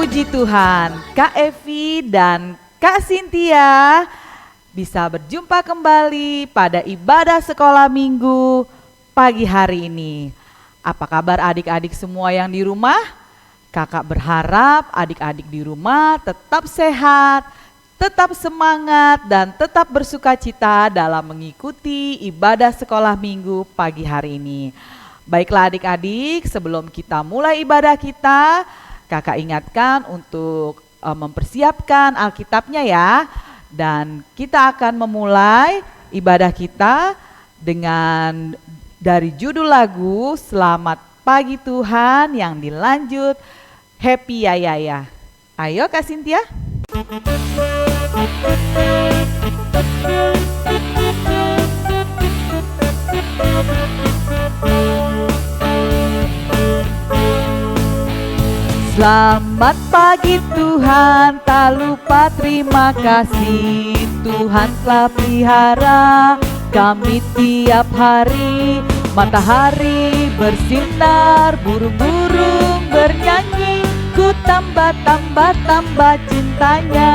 Puji Tuhan, Kak Evi dan Kak Cynthia bisa berjumpa kembali pada ibadah sekolah minggu pagi hari ini. Apa kabar adik-adik semua yang di rumah? Kakak berharap adik-adik di rumah tetap sehat, tetap semangat dan tetap bersukacita dalam mengikuti ibadah sekolah minggu pagi hari ini. Baiklah adik-adik, sebelum kita mulai ibadah kita, Kakak ingatkan untuk mempersiapkan Alkitabnya ya. Dan kita akan memulai ibadah kita dengan dari judul lagu Selamat Pagi Tuhan yang dilanjut Happy Ya Ya Ya. Ayo Kak Cynthia. Selamat pagi Tuhan, tak lupa terima kasih. Tuhan telah pelihara kami tiap hari. Matahari bersinar, burung-burung bernyanyi. Ku tambah cintanya.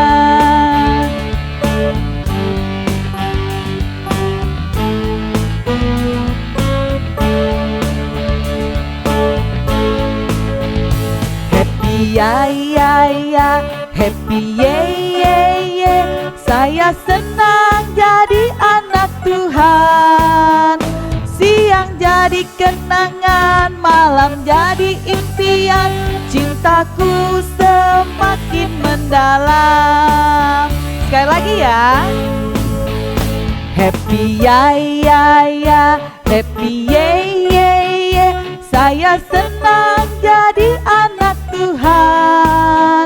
Ya ya ya, happy ye ye ye. Saya senang jadi anak Tuhan. Siang jadi kenangan, malam jadi impian. Cintaku semakin mendalam. Sekali lagi ya. Happy ya ya ya, happy ye ye ye. Saya senang jadi anak Tuhan.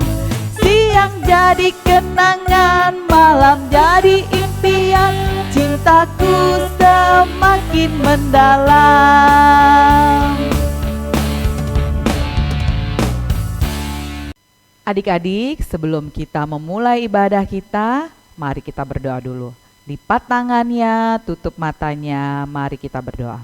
Siang jadi kenangan, malam jadi impian. Cintaku semakin mendalam. Adik-adik, sebelum kita memulai ibadah kita, mari kita berdoa dulu. Lipat tangannya, tutup matanya, mari kita berdoa.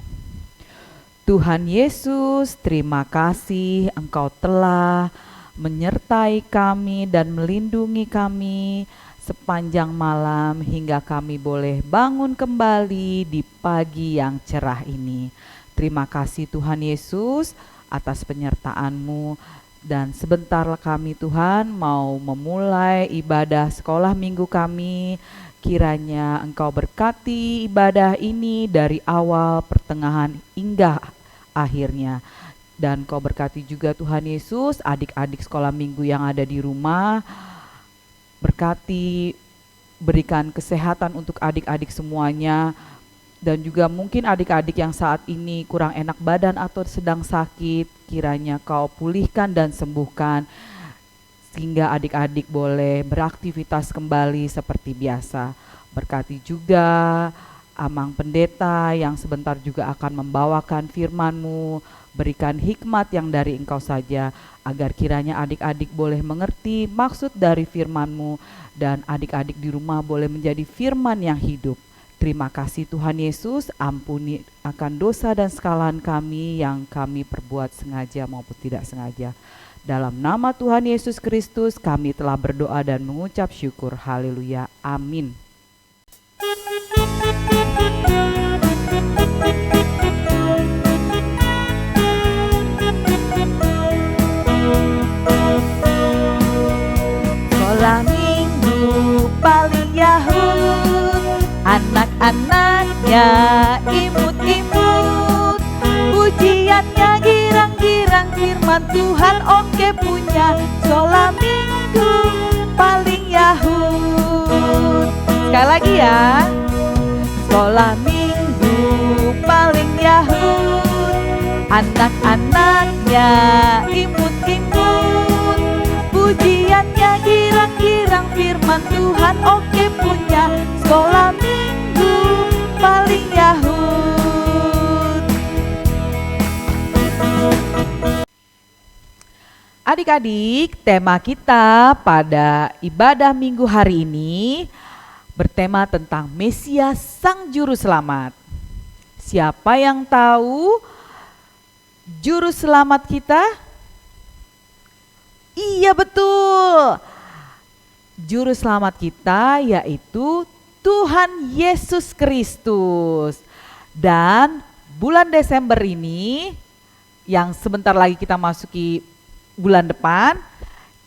Tuhan Yesus, terima kasih Engkau telah menyertai kami dan melindungi kami sepanjang malam hingga kami boleh bangun kembali di pagi yang cerah ini. Terima kasih Tuhan Yesus atas penyertaan-Mu, dan sebentarlah kami Tuhan mau memulai ibadah sekolah minggu kami. Kiranya Engkau berkati ibadah ini dari awal, pertengahan hingga akhirnya. Dan Kau berkati juga Tuhan Yesus adik-adik sekolah minggu yang ada di rumah. Berkati, berikan kesehatan untuk adik-adik semuanya. Dan juga mungkin adik-adik yang saat ini kurang enak badan atau sedang sakit, kiranya Kau pulihkan dan sembuhkan sehingga adik-adik boleh beraktivitas kembali seperti biasa. Berkati juga Amang Pendeta yang sebentar juga akan membawakan firman-Mu. Berikan hikmat yang dari Engkau saja, agar kiranya adik-adik boleh mengerti maksud dari firman-Mu, dan adik-adik di rumah boleh menjadi firman yang hidup. Terima kasih Tuhan Yesus, ampuni akan dosa dan kesalahan kami yang kami perbuat sengaja maupun tidak sengaja. Dalam nama Tuhan Yesus Kristus kami telah berdoa dan mengucap syukur. Haleluya. Amin. Sekolah minggu paling Yahud, anak-anaknya imut-imut, pujiannya girang-girang, firman Tuhan oke punya. Sekolah minggu paling Yahud. Sekali lagi ya. Sekolah minggu paling Yahud, anak-anaknya imut-imut, pujiannya girang-girang, firman Tuhan oke punya. Sekolah minggu paling Yahud. Adik-adik, tema kita pada ibadah minggu hari ini bertema tentang Mesias Sang Juru Selamat. Siapa yang tahu juru selamat kita? Iya betul. Juru selamat kita yaitu Tuhan Yesus Kristus. Dan bulan Desember ini yang sebentar lagi kita masuki bulan depan,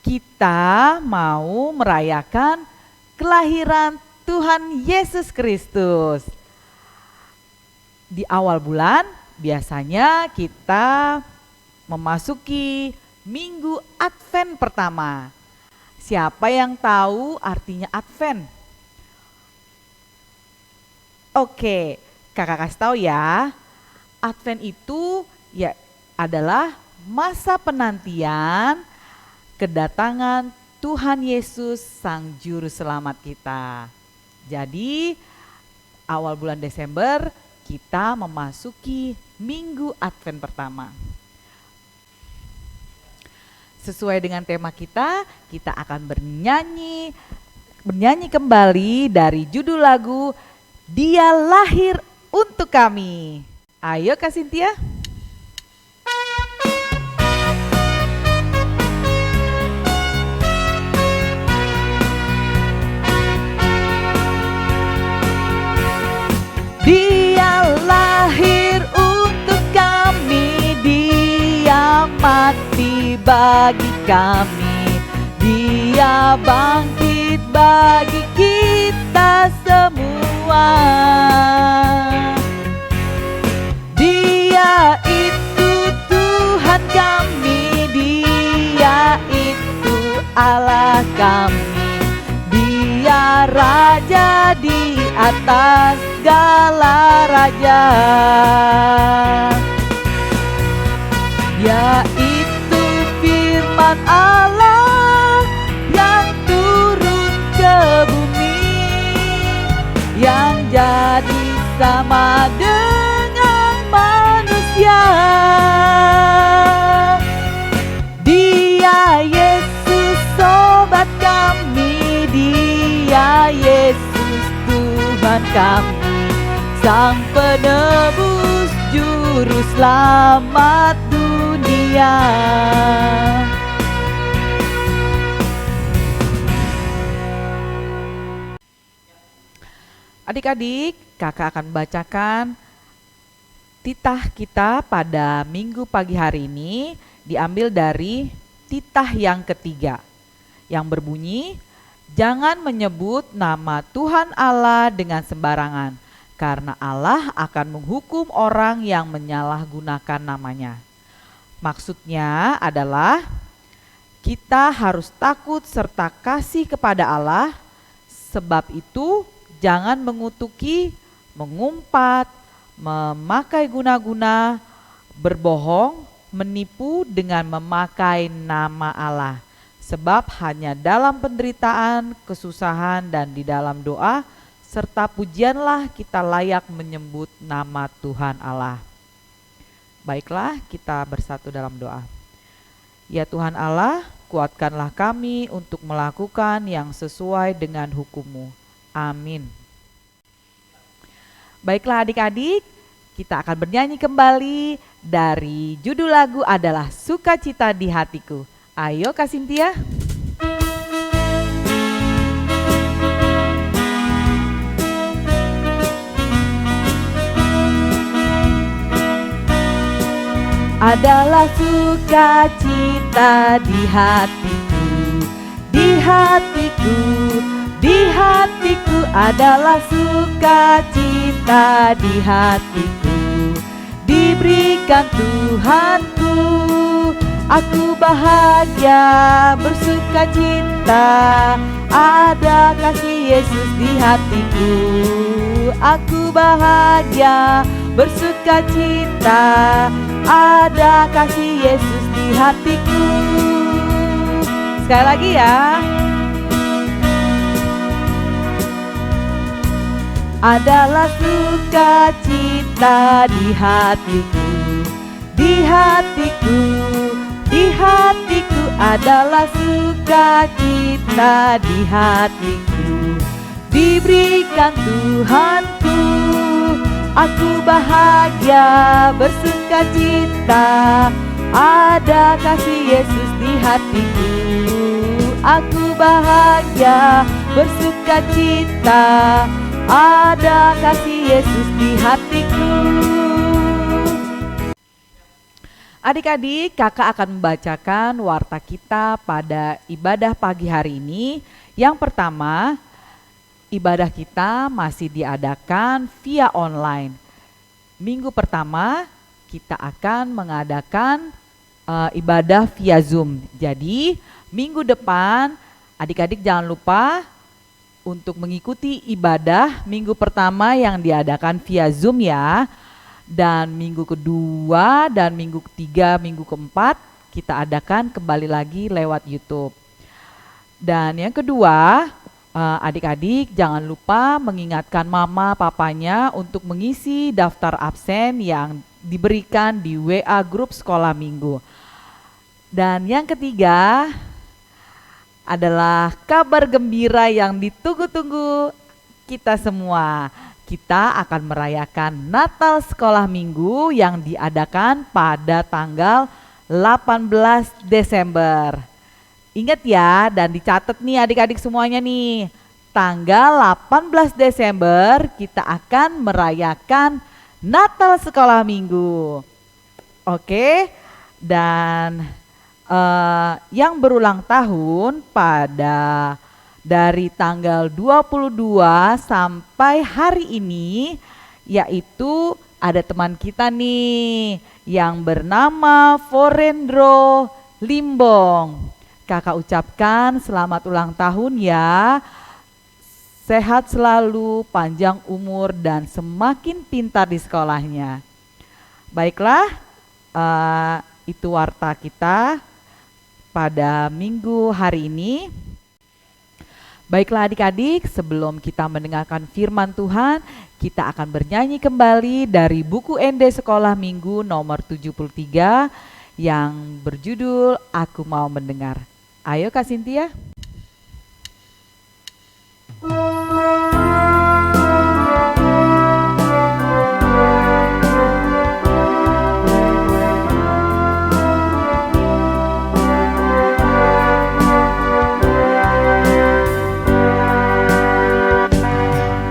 kita mau merayakan kelahiran Tuhan Yesus Kristus. Di awal bulan biasanya kita memasuki minggu Advent pertama. Siapa yang tahu artinya Advent? Oke, kakak kasih tahu ya. Advent itu ya adalah masa penantian kedatangan Tuhan Yesus Sang Juru Selamat kita. Jadi awal bulan Desember kita memasuki minggu Advent pertama. Sesuai dengan tema kita akan bernyanyi kembali dari judul lagu Dia Lahir Untuk Kami. Ayo Kak Cynthia. Dia lahir untuk kami, Dia mati bagi kami, Dia bangkit bagi kita semua. Dia itu Tuhan kami, Dia itu Allah kami, Dia Raja di atas segala raja. Yaitu firman Allah yang turun ke bumi, yang jadi sama dengan manusia. Dia Yesus sobat kami, Dia Yesus Tuhan kami, Sang penebus juru selamat dunia. Adik-adik, kakak akan bacakan titah kita pada minggu pagi hari ini, diambil dari titah yang ketiga yang berbunyi, jangan menyebut nama Tuhan Allah dengan sembarangan, karena Allah akan menghukum orang yang menyalahgunakan namanya. Maksudnya adalah kita harus takut serta kasih kepada Allah, sebab itu jangan mengutuki, mengumpat, memakai guna-guna, berbohong, menipu dengan memakai nama Allah. Sebab hanya dalam penderitaan, kesusahan, dan di dalam doa serta pujianlah kita layak menyebut nama Tuhan Allah. Baiklah, kita bersatu dalam doa. Ya Tuhan Allah, kuatkanlah kami untuk melakukan yang sesuai dengan hukum-Mu. Amin. Baiklah adik-adik, kita akan bernyanyi kembali dari judul lagu adalah Sukacita di Hatiku. Ayo Kak Cynthia. Adalah sukacita di hatiku, di hatiku, di hatiku adalah sukacita di hatiku, diberikan Tuhanku. Aku bahagia bersukacita, ada kasih Yesus di hatiku. Aku bahagia bersukacita, ada kasih Yesus di hatiku. Sekali lagi ya. Adalah sukacita di hatiku, di hatiku, di hatiku adalah sukacita di hatiku, diberikan Tuhanku. Aku bahagia bersukacita, Ada kasih Yesus di hatiku, aku bahagia bersuka cita. Ada kasih Yesus di hatiku. Adik-adik, kakak akan membacakan warta kita pada ibadah pagi hari ini. Yang pertama, ibadah kita masih diadakan via online. Minggu pertama kita akan mengadakan ibadah via Zoom. Jadi minggu depan adik-adik jangan lupa untuk mengikuti ibadah minggu pertama yang diadakan via Zoom ya. Dan minggu kedua dan minggu ketiga, minggu keempat kita adakan kembali lagi lewat YouTube. Dan yang kedua, adik-adik jangan lupa mengingatkan mama papanya untuk mengisi daftar absen yang diberikan di WA grup sekolah minggu. Dan yang ketiga adalah kabar gembira yang ditunggu-tunggu kita semua. Kita akan merayakan Natal Sekolah Minggu yang diadakan pada tanggal 18 Desember. Ingat ya, dan dicatat nih adik-adik semuanya nih. Tanggal 18 Desember kita akan merayakan Natal Sekolah Minggu. Oke, dan yang berulang tahun pada dari tanggal 22 sampai hari ini, yaitu ada teman kita nih yang bernama Forendro Limbong. Kakak ucapkan selamat ulang tahun ya. Sehat selalu, panjang umur dan semakin pintar di sekolahnya. Baiklah, itu warta kita pada minggu hari ini. Baiklah adik-adik, sebelum kita mendengarkan firman Tuhan, kita akan bernyanyi kembali dari buku ND Sekolah Minggu nomor 73 yang berjudul Aku Mau Mendengar. Ayo Kak Cynthia.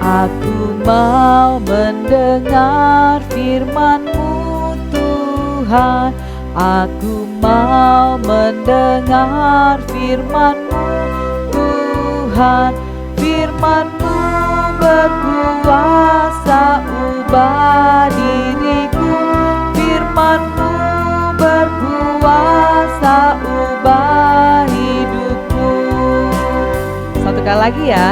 Aku mau mendengar firman-Mu Tuhan. Aku mau mendengar firman-Mu Tuhan. Firman-Mu berkuasa ubah diriku. Firman-Mu berkuasa ubah hidupku. Satu kali lagi ya.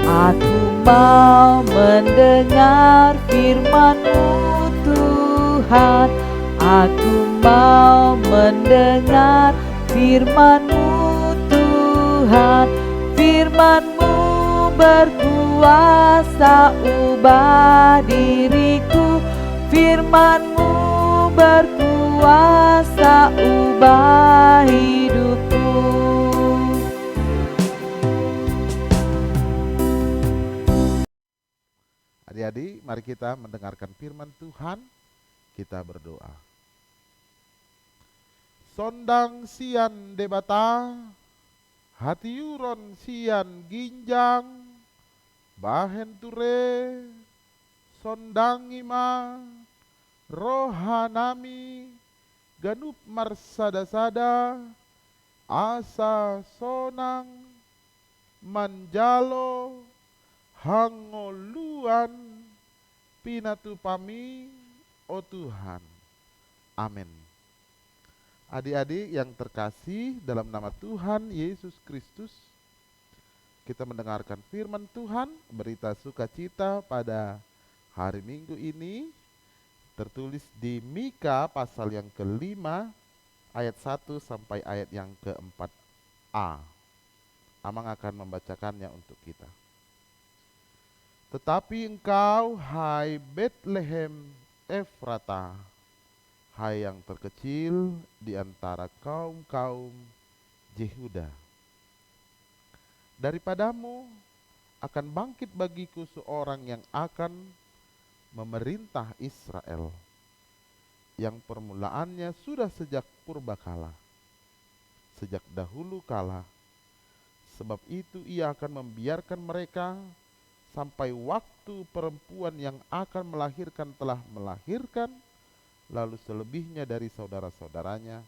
Aku mau mendengar firman-Mu Tuhan. Aku mau mendengar firman-Mu Tuhan. Firman-Mu berkuasa ubah diriku. Firman-Mu berkuasa ubah hidupku. Adik-adik, mari kita mendengarkan firman Tuhan, kita berdoa. Sondang sian debata, hati yuron sian ginjang, bahen ture, sondang ima, rohanami, ganup marsada-sada, asa sonang, manjalo, hangoluan, pinatu pami, oh Tuhan. Amin. Adik-adik yang terkasih dalam nama Tuhan Yesus Kristus, kita mendengarkan firman Tuhan, berita sukacita pada hari Minggu ini, tertulis di Mika pasal yang kelima, ayat 1 sampai ayat yang ke-4a. Amang akan membacakannya untuk kita. Tetapi engkau, hai Betlehem Efrata, hai yang terkecil di antara kaum-kaum Yehuda, daripadamu akan bangkit bagiku seorang yang akan memerintah Israel, yang permulaannya sudah sejak purbakala, sejak dahulu kala. Sebab itu ia akan membiarkan mereka sampai waktu perempuan yang akan melahirkan telah melahirkan, lalu selebihnya dari saudara-saudaranya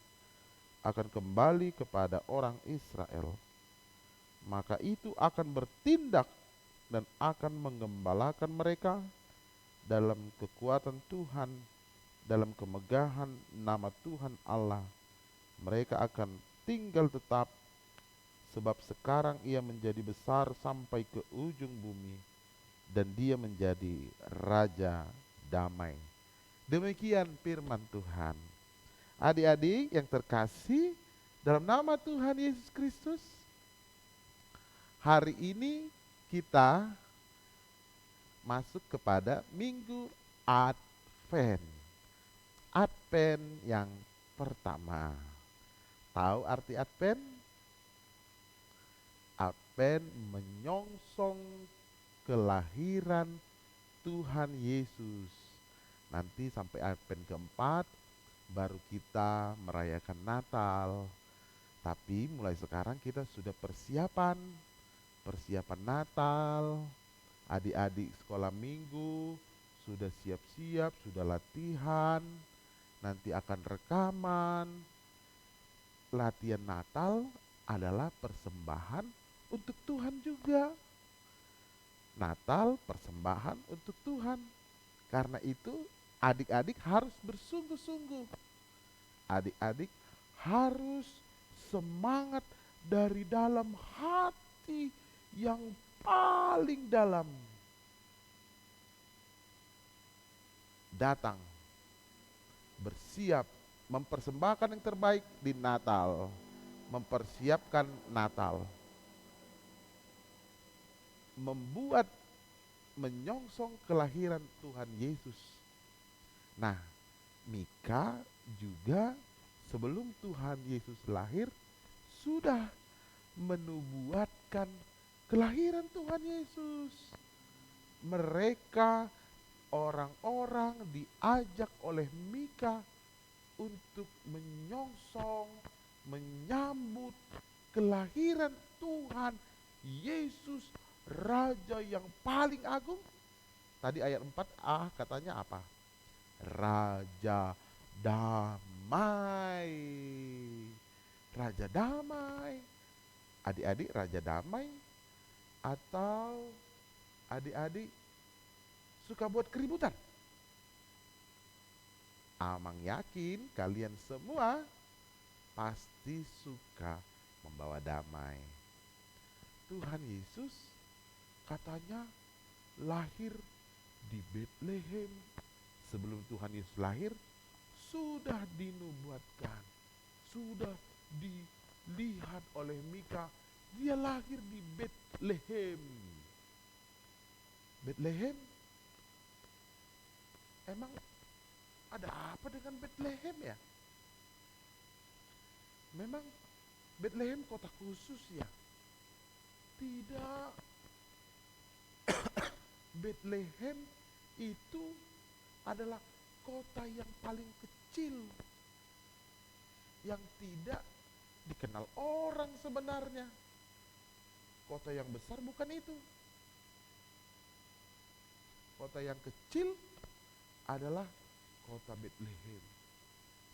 akan kembali kepada orang Israel. Maka itu akan bertindak dan akan menggembalakan mereka dalam kekuatan Tuhan, dalam kemegahan nama Tuhan Allah. Mereka akan tinggal tetap, sebab sekarang ia menjadi besar sampai ke ujung bumi, dan dia menjadi Raja damai. Demikian firman Tuhan. Adik-adik yang terkasih dalam nama Tuhan Yesus Kristus, hari ini kita masuk kepada Minggu Advent. Advent yang pertama. Tahu arti Advent? Advent menyongsong kelahiran Tuhan Yesus. Nanti sampai Advent keempat baru kita merayakan Natal. Tapi mulai sekarang kita sudah persiapan Natal. Adik-adik sekolah minggu sudah siap-siap, sudah latihan. Nanti akan rekaman. Latihan Natal adalah persembahan untuk Tuhan juga. Natal persembahan untuk Tuhan. Karena itu adik-adik harus bersungguh-sungguh. Adik-adik harus semangat dari dalam hati yang paling dalam. Datang, bersiap, mempersembahkan yang terbaik di Natal. Mempersiapkan Natal. Membuat, menyongsong kelahiran Tuhan Yesus. Nah, Mika juga sebelum Tuhan Yesus lahir sudah menubuatkan kelahiran Tuhan Yesus. Mereka orang-orang diajak oleh Mika untuk menyongsong, menyambut kelahiran Tuhan Yesus, Raja yang paling agung. Tadi ayat 4a katanya apa? Raja damai. Raja damai. Adik-adik raja damai atau adik-adik suka buat keributan? Amang yakin kalian semua pasti suka membawa damai. Tuhan Yesus katanya lahir di Betlehem. Sebelum Tuhan Yesus lahir sudah dinubuatkan, sudah dilihat oleh Mika, dia lahir di Betlehem. Betlehem, emang ada apa dengan Betlehem ya? Memang Betlehem kota khusus ya? Tidak. Betlehem itu adalah kota yang paling kecil, yang tidak dikenal orang sebenarnya. Kota yang besar bukan itu. Kota yang kecil adalah kota Betlehem.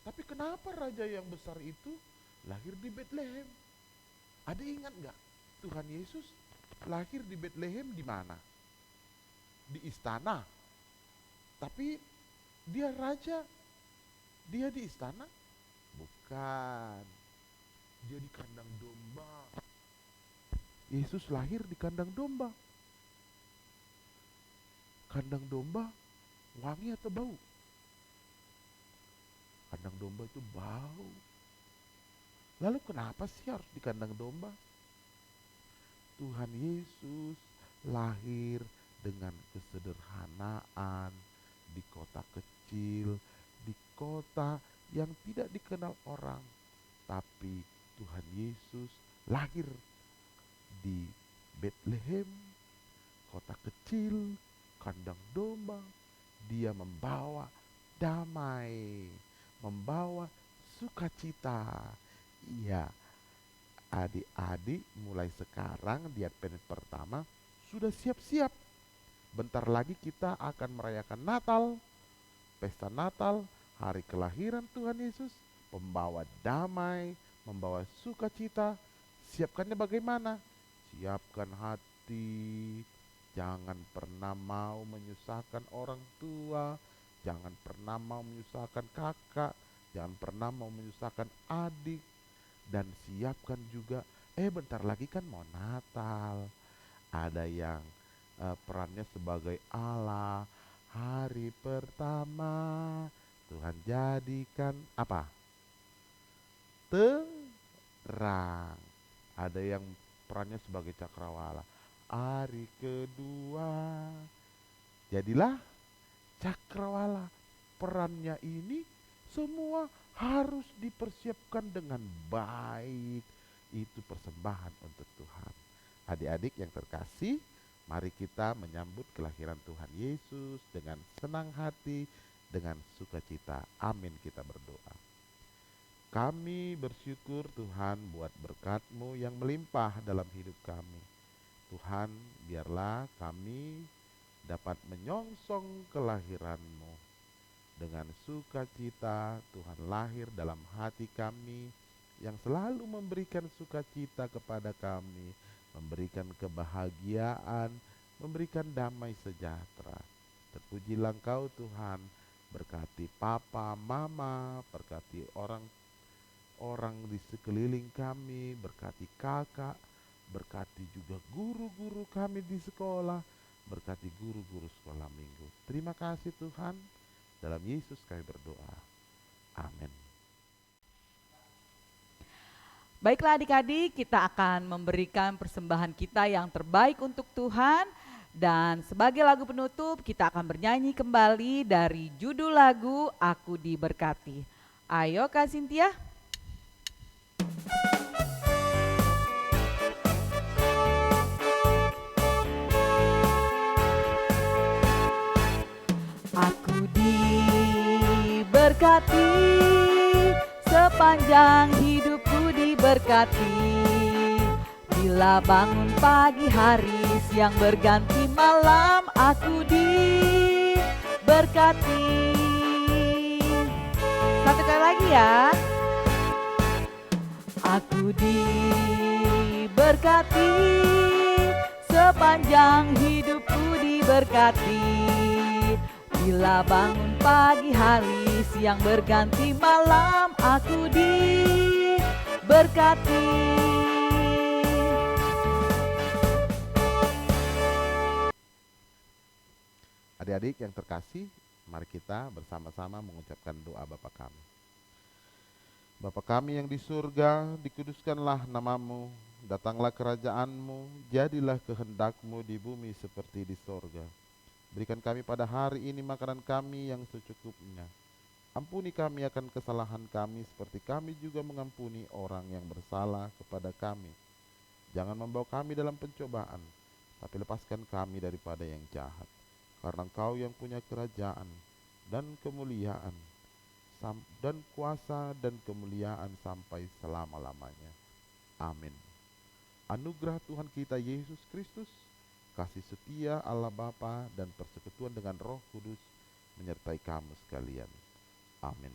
Tapi kenapa raja yang besar itu lahir di Betlehem? Ada ingat nggak? Tuhan Yesus lahir di Betlehem di mana? Di istana. Tapi dia raja, dia di istana? Bukan. Dia di kandang domba. Yesus lahir di kandang domba. Kandang domba wangi atau bau? Kandang domba itu bau. Lalu kenapa sih harus di kandang domba? Tuhan Yesus lahir dengan kesederhanaan di kota kecil, di kota yang tidak dikenal orang. Tapi Tuhan Yesus lahir di Betlehem, kota kecil, kandang domba. Dia membawa damai. membawa sukacita. Iya, adik-adik mulai sekarang di Advent pertama sudah siap-siap. Bentar lagi kita akan merayakan Natal, pesta Natal, hari kelahiran Tuhan Yesus, pembawa damai, membawa sukacita. Siapkannya bagaimana? Siapkan hati, jangan pernah mau menyusahkan orang tua, jangan pernah mau menyusahkan kakak, jangan pernah mau menyusahkan adik, dan siapkan juga, bentar lagi kan mau Natal. Ada yang perannya sebagai Allah. Hari pertama Tuhan jadikan apa? Terang. Ada yang perannya sebagai cakrawala. Hari kedua jadilah cakrawala. Perannya ini semua harus dipersiapkan dengan baik. Itu persembahan untuk Tuhan. Adik-adik yang terkasih, mari kita menyambut kelahiran Tuhan Yesus dengan senang hati, dengan sukacita. Amin, kita berdoa. Kami bersyukur Tuhan buat berkat-Mu yang melimpah dalam hidup kami. Tuhan, biarlah kami dapat menyongsong kelahiran-Mu. Dengan sukacita Tuhan lahir dalam hati kami yang selalu memberikan sukacita kepada kami, memberikan kebahagiaan, memberikan damai sejahtera. Terpujilah Engkau Tuhan, berkati papa, mama, berkati orang di sekeliling kami, berkati kakak, berkati juga guru-guru kami di sekolah, berkati guru-guru sekolah minggu. Terima kasih Tuhan, dalam Yesus kami berdoa. Amin. Baiklah adik-adik, kita akan memberikan persembahan kita yang terbaik untuk Tuhan. Dan sebagai lagu penutup, kita akan bernyanyi kembali dari judul lagu Aku Diberkati. Ayo Kak Cynthia. Aku diberkati, sepanjang hidupku diberkati. Bila bangun pagi hari, siang berganti malam, aku diberkati. Satu kali lagi ya. Aku diberkati, sepanjang hidupku diberkati. Bila bangun pagi hari, siang berganti malam, aku diberkati. Adik-adik yang terkasih, mari kita bersama-sama mengucapkan doa Bapa kami. Bapa kami yang di surga, dikuduskanlah namamu, datanglah kerajaan-Mu, jadilah kehendak-Mu di bumi seperti di surga. Berikan kami pada hari ini makanan kami yang secukupnya. Ampuni kami akan kesalahan kami seperti kami juga mengampuni orang yang bersalah kepada kami. Jangan membawa kami dalam pencobaan, tapi lepaskan kami daripada yang jahat. Karena Engkau yang punya kerajaan dan kemuliaan dan kuasa dan kemuliaan sampai selama-lamanya. Amin. Anugerah Tuhan kita Yesus Kristus, kasih setia Allah Bapa dan persekutuan dengan Roh Kudus menyertai kamu sekalian. Amin.